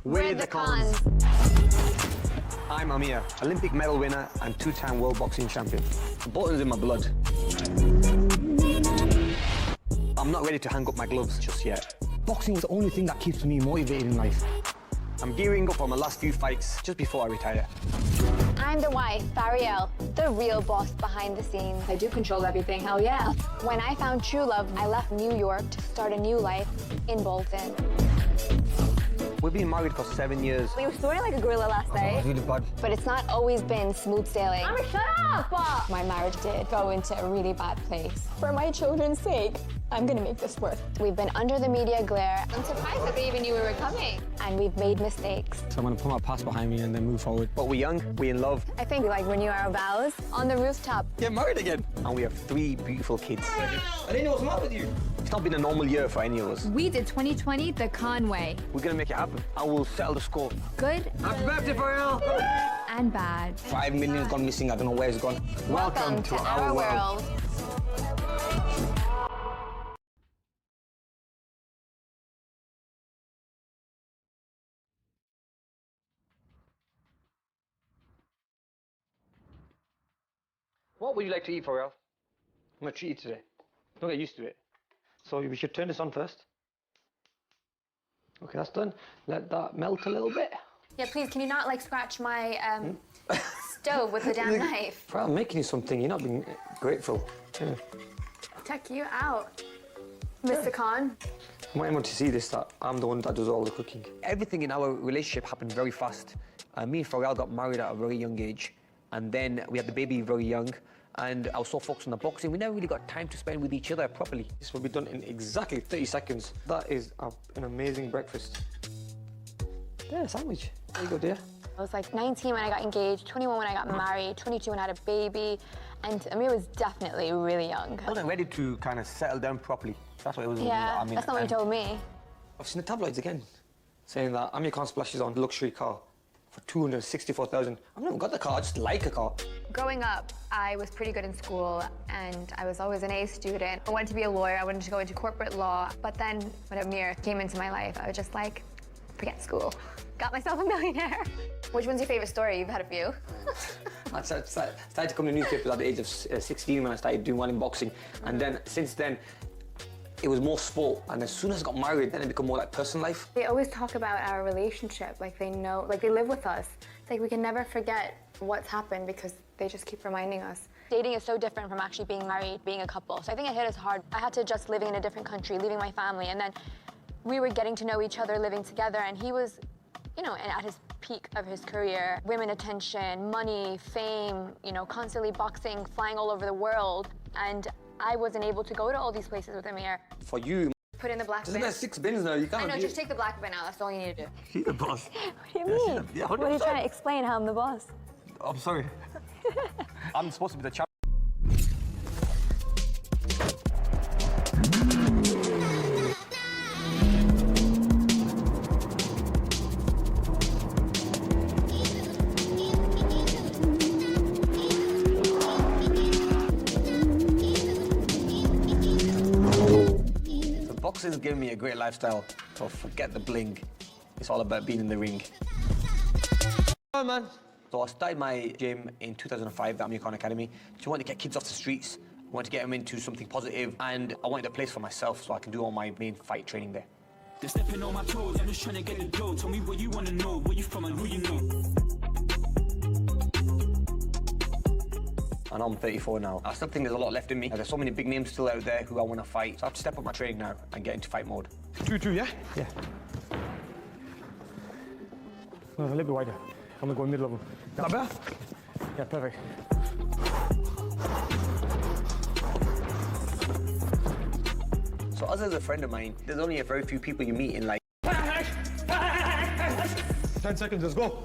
We're the Khans. I'm Amir, Olympic medal winner and two-time world boxing champion. Bolton's in my blood. I'm not ready to hang up my gloves just yet. Boxing was the only thing that keeps me motivated in life. I'm gearing up for my last few fights just before I retire. I'm the wife, Faryal, the real boss behind the scenes. I do control everything, hell yeah. When I found true love, I left New York to start a new life in Bolton. We've been married for 7 years. We were snoring like a gorilla last night. Really bad. But it's not always been smooth sailing. Amir, shut up! My marriage did go into a really bad place. For my children's sake, I'm gonna make this work. We've been under the media glare, I'm surprised that they even knew we were coming. and we've made mistakes. So I'm gonna put my past behind me and then move forward. But we're young, we're in love, I think we renew our vows on the rooftop. get married again. And we have 3 beautiful kids. I didn't know what's wrong with you. It's not been a normal year for any of us. We did 2020 the Khan way. We're gonna make it happen and we'll settle the score. Good Happy birthday, Faryal! and bad. 5 million's gone missing. I don't know where it's gone. Welcome to our world. What would you like to eat, Faryal? I'm gonna treat you today. Don't get used to it. So we should turn this on first. Okay, that's done. Let that melt a little bit. Yeah, please, can you not scratch my stove with the damn knife? Faryal, I'm making you something. You're not being grateful. Yeah. Check you out, Mr. Khan. I want everyone to see this, that I'm the one that does all the cooking. Everything in our relationship happened very fast. Me and Faryal got married at a very young age, and then we had the baby very young, and I was so focused on the boxing, we never really got time to spend with each other properly. This will be done in exactly 30 seconds. That is an amazing breakfast. Yeah, sandwich. There you go, dear. I was 19 when I got engaged, 21 when I got married, 22 when I had a baby, and Amir was definitely really young. I wasn't ready to kind of settle down properly. That's what it was. Yeah, I mean, that's not what you told me. I've seen the tabloids again, saying that Amir Khan splashes on luxury car for 264,000. I've never got the car, I just like a car. Growing up, I was pretty good in school, and I was always an A student. I wanted to be a lawyer, I wanted to go into corporate law, but then when Amir came into my life, I was just like, forget school. Got myself a millionaire. Which one's your favorite story? You've had a few. I started to come to newspapers at the age of 16 when I started doing well in boxing. And then, since then, it was more sport. And as soon as I got married, then it became more like personal life. They always talk about our relationship, they know, they live with us. It's we can never forget what's happened because they just keep reminding us. Dating is so different from actually being married, being a couple. So I think it hit us hard. I had to adjust living in a different country, leaving my family, and then we were getting to know each other, living together, and he was, at his peak of his career, women attention, money, fame, constantly boxing, flying all over the world, and I wasn't able to go to all these places with Amir. For you, Put in the black bin. isn't there 6 bins now? You can't. I know, just take the black bin out, that's all you need to do. She's the boss. What do you mean? Yeah, What are you trying to explain how I'm the boss? I'm sorry. I'm supposed to be the champ. Boxing's given me a great lifestyle, so forget the bling. It's all about being in the ring. Come on, man. So I started my gym in 2005, the Amir Khan Academy. Just wanted to get kids off the streets. I wanted to get them into something positive, and I wanted a place for myself so I can do all my main fight training there. They're stepping on my toes, I'm just trying to get the dough. Tell me what you want to know, where you from and who you know. And I'm 34 now. I still think there's a lot left in me. There's so many big names still out there who I want to fight. So I have to step up my training now and get into fight mode. 2-2, yeah? Yeah. No, a little bit wider. I'm gonna go in the middle of them. That better? Yeah, perfect. So us as a friend of mine, there's only a very few people you meet in 10 seconds, let's go.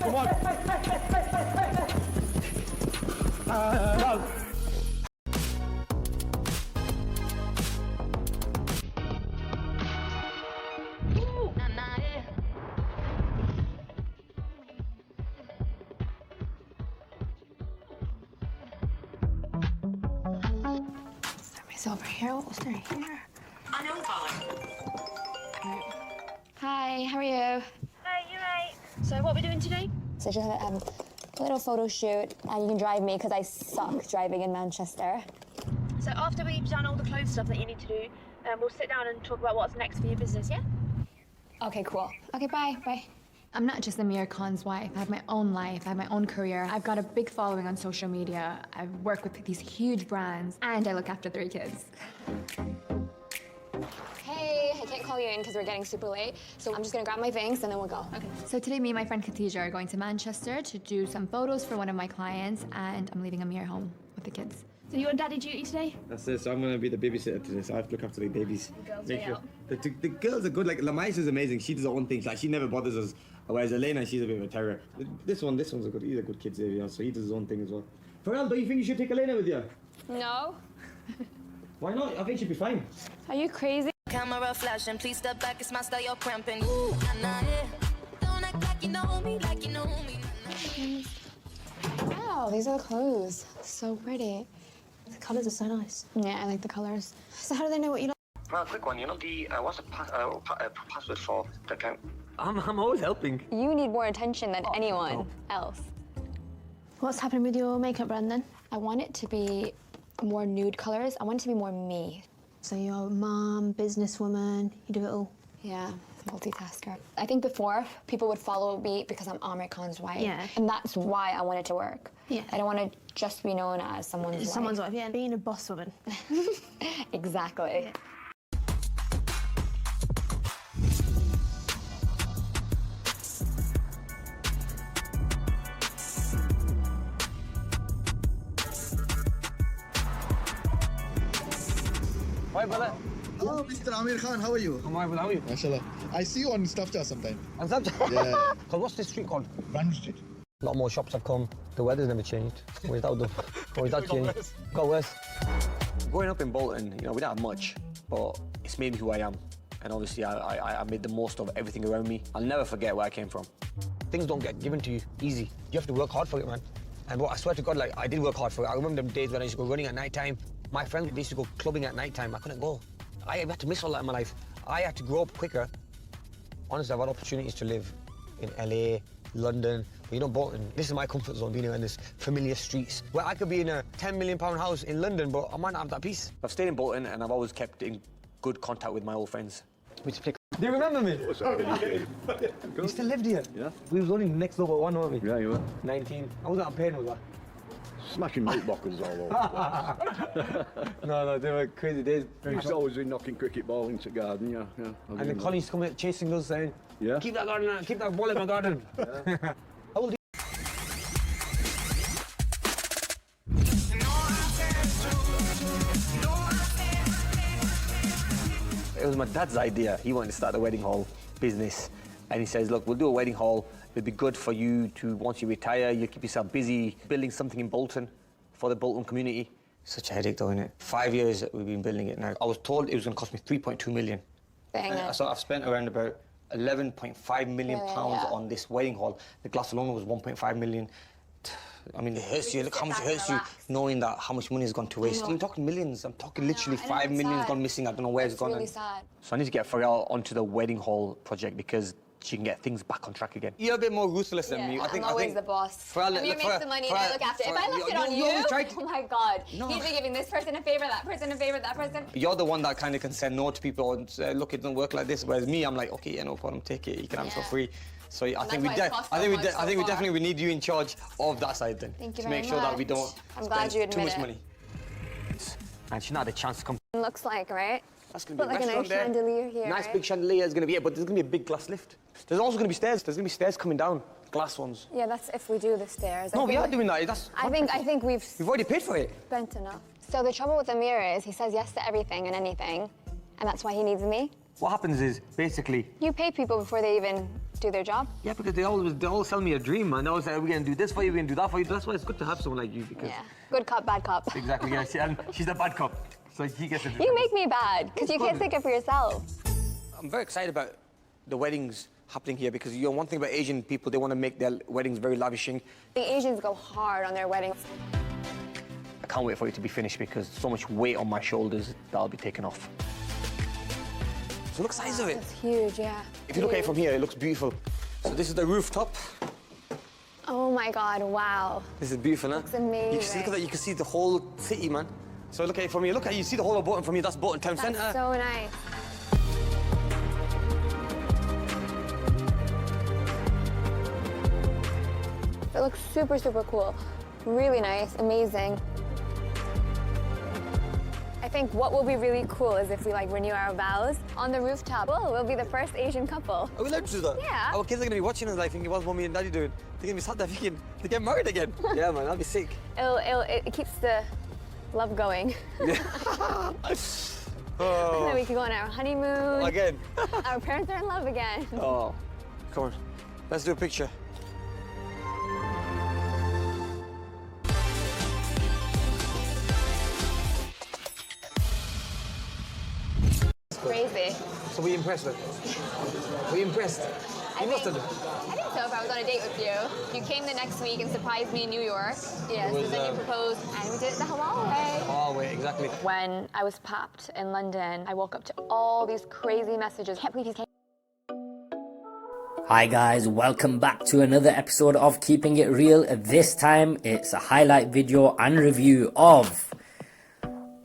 Come on. Somebody's over here. What was there here? Unknown caller. Hi, how are you? Hi, you right? So what are we doing today? So just a little photo shoot, and you can drive me because I suck driving in Manchester. So after we've done all the clothes stuff that you need to do, we'll sit down and talk about what's next for your business, yeah? Okay, cool. Okay, bye, bye. I'm not just Amir Khan's wife. I have my own life. I have my own career. I've got a big following on social media. I work with these huge brands, and I look after 3 kids. Hey, I can't call you in because we're getting super late, so I'm just gonna grab my things and then we'll go. Okay. So today, me and my friend Khadija are going to Manchester to do some photos for one of my clients, and I'm leaving Amir home with the kids. So you're on daddy duty today? That's it. So I'm gonna be the babysitter today. So I have to look after the babies. Girls' Make way sure out. the girls are good. Like Lamais is amazing. She does her own things. Like she never bothers us. Whereas Elena, she's a bit of a terror. This one's a good. He's a good kid, Xavier. So he does his own thing as well. Faryal, don't you think you should take Elena with you? No? Why not? I think she'd be fine. Are you crazy? Camera flashing, please step back, it's my style, you're cramping. Ooh, nah, yeah. Don't act like you know me, like you know me. Wow, these are the clothes. So pretty. The colours are so nice. Yeah, I like the colors. So how do they know what you like? Well, quick one. You know the what's the password for the account? I'm always helping. You need more attention than anyone else. What's happening with your makeup brand then? I want it to be more nude colors. I want it to be more me. So you're a mum, businesswoman, you do it all. Yeah, multitasker. I think before, people would follow me because I'm Amir Khan's wife. Yeah. And that's why I want it to work. Yeah. I don't want to just be known as someone's wife. Someone's wife, yeah. Being a boss woman. Exactly. Hi, brother. Hello, Mr. Amir Khan. How are you? I'm alright, how are you? MashaAllah. I see you on Snapchat sometime. On Snapchat? Yeah. Cause what's this street called? Brandon Street. A lot more shops have come. The weather's never changed. Without them, without change, got worse. Growing up in Bolton, you know, we don't have much, but it's made me who I am. And obviously, I made the most of everything around me. I'll never forget where I came from. Things don't get given to you easy. You have to work hard for it, man. And I swear to God, like, I did work hard for it. I remember them days when I used to go running at night time. My friends, they used to go clubbing at night time. I couldn't go. I had to miss all that in my life. I had to grow up quicker. Honestly, I've had opportunities to live in LA, London, but you know, Bolton, this is my comfort zone, being around this familiar streets, where I could be in a £10 million house in London, but I might not have that peace. I've stayed in Bolton, and I've always kept in good contact with my old friends. We used to play. Do you remember me? What's up? You still lived here? Yeah. We was only next door but one, weren't we? Yeah, you were. 19. I was at Payne, was I? Smashing meat boxes all over. No, they were crazy days. I used to always be knocking cricket ball into garden, yeah. And the colleagues come out chasing us saying, Yeah. keep that garden, keep that ball in my garden. How old are you? It was my dad's idea. He wanted to start a wedding hall business. And he says, look, we'll do a wedding hall. It'd be good for you to, once you retire, you keep yourself busy building something in Bolton for the Bolton community. Such a headache though, isn't it? 5 years that we've been building it now. I was told it was going to cost me 3.2 million. Dang it. So I've spent around about 11.5 million pounds on this wedding hall. The glass alone was 1.5 million. I mean, it hurts you. Look how much it hurts you knowing that how much money has gone to waste. I'm talking millions. I'm talking literally 5 million's gone missing. I don't know where it's gone. It's really sad. So I need to get Faryal onto the wedding hall project because she can get things back on track again. You're a bit more ruthless than me. I'm always the boss. Faryal, Amir makes the money and I look after it. If I left it on you, oh my God. He'd be giving this person a favor, that person a favor, that person. You're the one that kind of can say no to people and say, look, it doesn't work like this. Whereas me, I'm like, okay, yeah, no problem, take it. You can have it for free. So I think we definitely need you in charge of that side then. Thank you to very make sure that we don't I'm glad you spend too admit much money. And she's not had a chance to come. It looks like, right? That's going to be Put like a nice chandelier here. Nice right? big chandelier is going to be it, but there's going to be a big glass lift. There's also going to be stairs. There's going to be stairs coming down, glass ones. Yeah, that's if we do the stairs. No, we are doing that. That's I think we've already paid for it. spent enough. So the trouble with Amir is he says yes to everything and anything, and that's why he needs me. What happens is, basically... You pay people before they even do their job. Yeah, because they all sell me a dream, man. They always say, we're going to do this for you, we're going to do that for you. That's why it's good to have someone like you, because... Yeah, good cop, bad cop. Exactly, yeah. And she's the bad cop, so he gets it. You make me bad, because you can't take it for yourself. I'm very excited about the weddings happening here, because, you know, one thing about Asian people, they want to make their weddings very lavishing. The Asians go hard on their weddings. I can't wait for it to be finished, because so much weight on my shoulders that I'll be taken off. So look the size of it. It's huge, yeah. If you look at it from here, it looks beautiful. So this is the rooftop. Oh my God, wow. This is beautiful, huh? Looks amazing. You can see, look at that, you can see the whole city, man. So look at it from here. Look at it, you see the whole of Bolton from here. That's Bolton Town Centre. That's so nice. It looks super, super cool. Really nice, amazing. I think what will be really cool is if we like renew our vows on the rooftop. Oh, we'll be the first Asian couple. Are we allowed to do that? Yeah. Our kids are going to be watching us like thinking, what's mommy and daddy doing? They're going to be sat there thinking, they get married again. Yeah, man, that'd be sick. It keeps the love going. Oh. And then we can go on our honeymoon. Again. Our parents are in love again. Oh, come on. Let's do a picture. Crazy. So were you impressed then? Were you impressed? You must have. I think so, if I was on a date with you. You came the next week and surprised me in New York. Yes, was, and then you proposed, and we did it the halal way. Oh, wait, exactly. When I was popped in London, I woke up to all these crazy messages. Can't believe he's came. Hi guys, welcome back to another episode of Keeping It Real. This time it's a highlight video and review of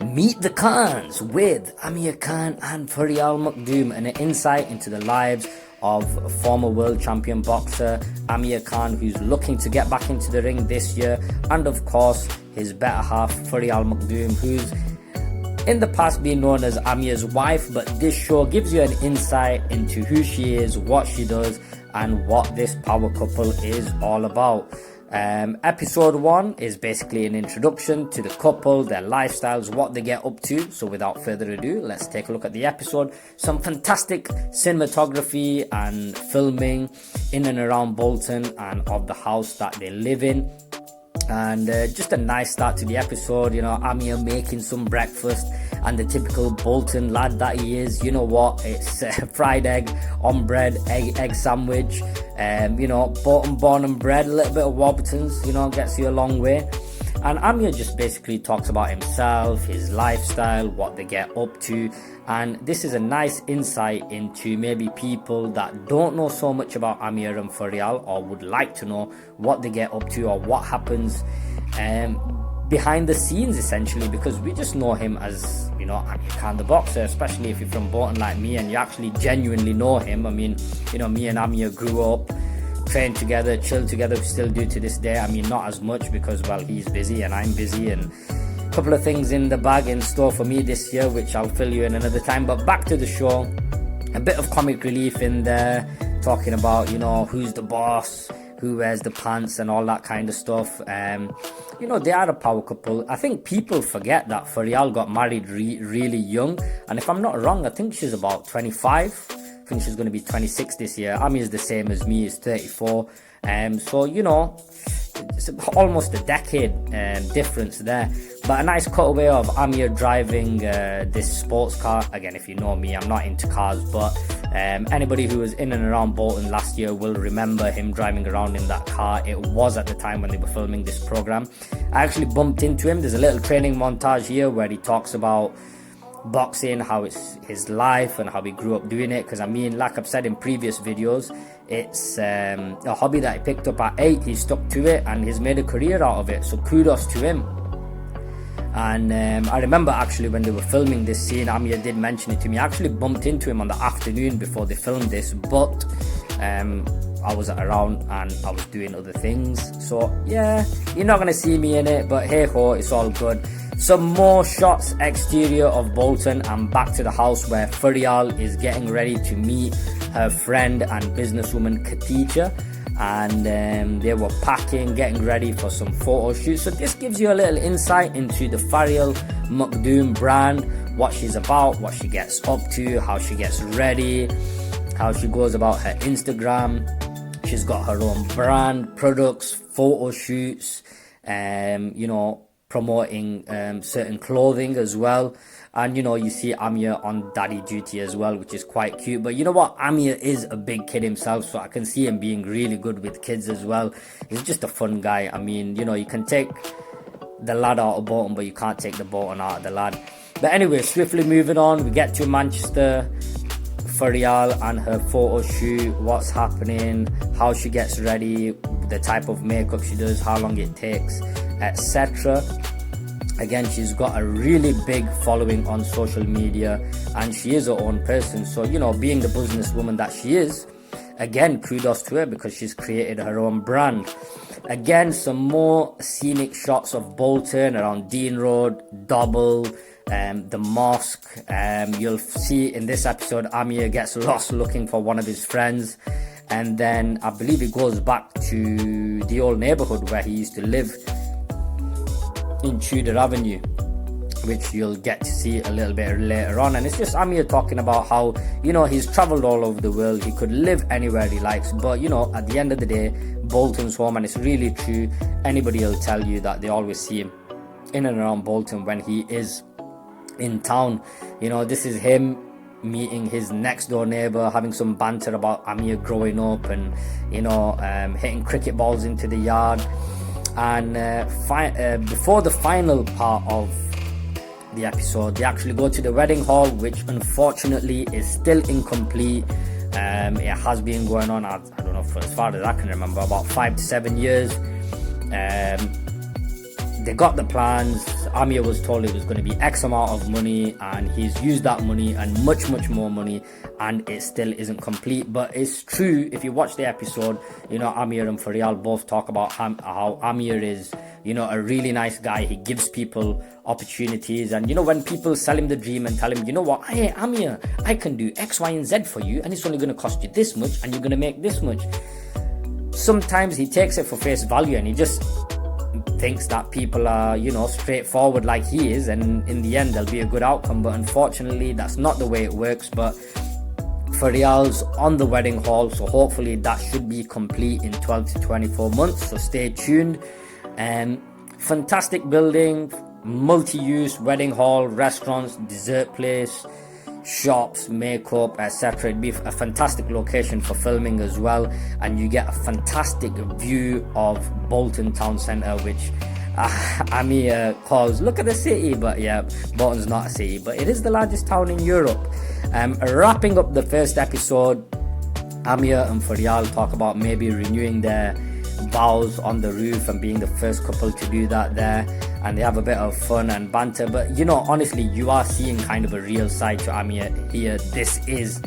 Meet the Khans with Amir Khan and Faryal Makhdoom, and an insight into the lives of former world champion boxer Amir Khan, who's looking to get back into the ring this year, and of course his better half Faryal Makhdoom, who's in the past been known as Amir's wife, but this show gives you an insight into who she is, what she does, and what this power couple is all about. Episode 1 is basically an introduction to the couple, their lifestyles, what they get up to. So without further ado, let's take a look at the episode. Some fantastic cinematography and filming in and around Bolton and of the house that they live in. And just a nice start to the episode, you know, Amir making some breakfast, and the typical Bolton lad that he is, you know what, it's fried egg on bread, egg sandwich, you know, Bolton born and bred, a little bit of Warburtons, you know, gets you a long way. And Amir just basically talks about himself, his lifestyle, what they get up to, and this is a nice insight into maybe people that don't know so much about Amir and Faryal, or would like to know what they get up to or what happens behind the scenes, essentially, because we just know him as, you know, Amir Khan the boxer, especially if you're from Bolton like me and you actually genuinely know him. I mean, you know, me and Amir grew up, trained together, chilled together, we still do to this day. I mean, not as much because, well, he's busy and I'm busy, and a couple of things in the bag in store for me this year, which I'll fill you in another time. But back to the show, a bit of comic relief in there, talking about, you know, who's the boss, who wears the pants and all that kind of stuff. You know, they are a power couple. I think people forget that Faryal got married really young, and if I'm not wrong, I think she's about 25. I think she's going to be 26 this year. Amir's the same as me, is 34. So, you know, it's almost a decade difference there. But a nice cutaway of Amir driving this sports car. Again, if you know me, I'm not into cars, but anybody who was in and around Bolton last year will remember him driving around in that car. It was at the time when they were filming this program. I actually bumped into him. There's a little training montage here where he talks about boxing, how it's his life and how he grew up doing it, because I mean, like I've said in previous videos, it's a hobby that he picked up at 8. He stuck to it and he's made a career out of it, so kudos to him. And I remember actually when they were filming this scene, Amir did mention it to me. I actually bumped into him on the afternoon before they filmed this, but I wasn't around and I was doing other things, so yeah, you're not gonna see me in it, but hey ho, it's all good. Some more shots exterior of Bolton, and back to the house where Faryal is getting ready to meet her friend and businesswoman Khadija, and they were packing, getting ready for some photo shoots. So this gives you a little insight into the Faryal Makhdoom brand, what she's about, what she gets up to, how she gets ready, how she goes about her Instagram. She's got her own brand, products, photo shoots, you know, promoting certain clothing as well. And you know, you see Amir on daddy duty as well, which is quite cute. But you know what, Amir is a big kid himself, so I can see him being really good with kids as well. He's just a fun guy. I mean, you know, you can take the lad out of Bolton, but you can't take the Bolton out of the lad. But anyway, swiftly moving on, we get to Manchester. Faryal and her photo shoot, what's happening, how she gets ready, the type of makeup she does, how long it takes, etc. Again, she's got a really big following on social media, and she is her own person. So, you know, being the businesswoman that she is, again, kudos to her because she's created her own brand. Again, some more scenic shots of Bolton around Dean Road, Dobble, the mosque. You'll see in this episode, Amir gets lost looking for one of his friends. And then I believe it goes back to the old neighborhood where he used to live in Tudor Avenue, which you'll get to see a little bit later on. And it's just Amir talking about how, you know, he's traveled all over the world, he could live anywhere he likes, but, you know, at the end of the day, Bolton's home. And it's really true. Anybody will tell you that they always see him in and around Bolton when he is in town. You know, this is him meeting his next door neighbor, having some banter about Amir growing up, and, you know, hitting cricket balls into the yard. And before the final part of the episode, they actually go to the wedding hall, which unfortunately is still incomplete. It has been going on, I don't know, for as far as I can remember, about 5 to 7 years. They got the plans. Amir was told it was going to be X amount of money, and he's used that money and much more money, and it still isn't complete. But it's true, if you watch the episode, you know, Amir and Faryal both talk about how Amir is, you know, a really nice guy. He gives people opportunities, and, you know, when people sell him the dream and tell him, you know what, hey Amir, I can do X, Y and Z for you, and it's only going to cost you this much, and you're going to make this much. Sometimes he takes it for face value, and he just thinks that people are, you know, straightforward like he is, and in the end there'll be a good outcome. But unfortunately, that's not the way it works. But Faryal's on the wedding hall, so hopefully that should be complete in 12 to 24 months, so stay tuned. Fantastic building, multi-use wedding hall, restaurants, dessert place, shops, makeup, etc. It'd be a fantastic location for filming as well, and you get a fantastic view of Bolton town centre, which Amir calls, look at the city. But yeah, Bolton's not a city, but it is the largest town in Europe. Wrapping up the first episode, Amir and Faryal talk about maybe renewing their vows on the roof and being the first couple to do that there, and they have a bit of fun and banter. But, you know, honestly, you are seeing kind of a real side to Amir here. This is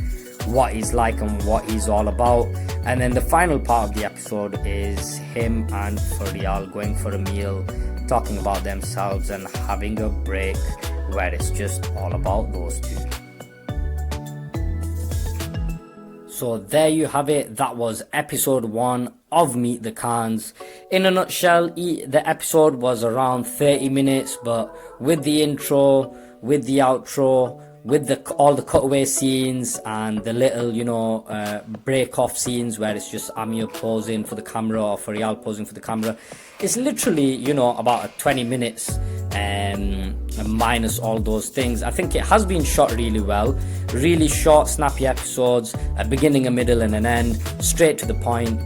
what he's like and what he's all about. And then the final part of the episode is him and Faryal going for a meal, talking about themselves and having a break where it's just all about those two. So there you have it. That was episode 1 of Meet the Khans. In a nutshell, the episode was around 30 minutes, but with the intro, with the outro, with all the cutaway scenes and the little, you know, break off scenes where it's just Amir posing for the camera or Faryal posing for the camera, it's literally, you know, about 20 minutes minus all those things. I think it has been shot really well, really short, snappy episodes, a beginning, a middle and an end, straight to the point.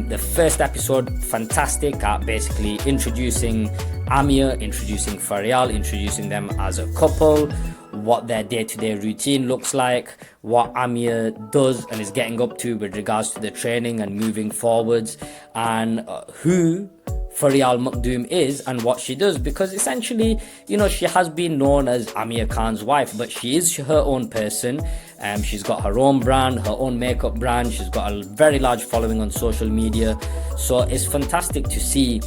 The first episode, fantastic at basically introducing Amir, introducing Faryal, introducing them as a couple, what their day-to-day routine looks like, what Amir does and is getting up to with regards to the training and moving forwards, and who Faryal Makhdoom is and what she does, because essentially, you know, she has been known as Amir Khan's wife, but she is her own person. She's got her own brand, her own makeup brand. She's got a very large following on social media. So it's fantastic to see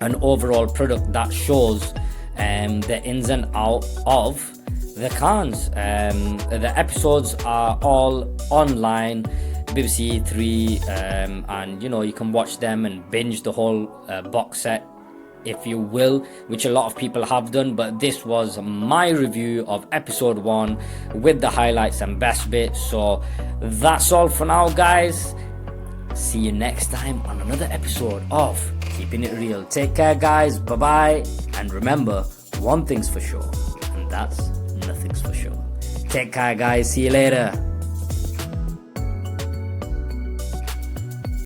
an overall product that shows the ins and outs of the Khans. The episodes are all online, BBC 3, and, you know, you can watch them and binge the whole box set, if you will, which a lot of people have done. But this was my review of episode 1 with the highlights and best bits. So that's all for now, guys. See you next time on another episode of Keeping It Real. Take care, guys. Bye bye. And remember, one thing's for sure, and that's nothing's for sure. Take care, guys. See you later.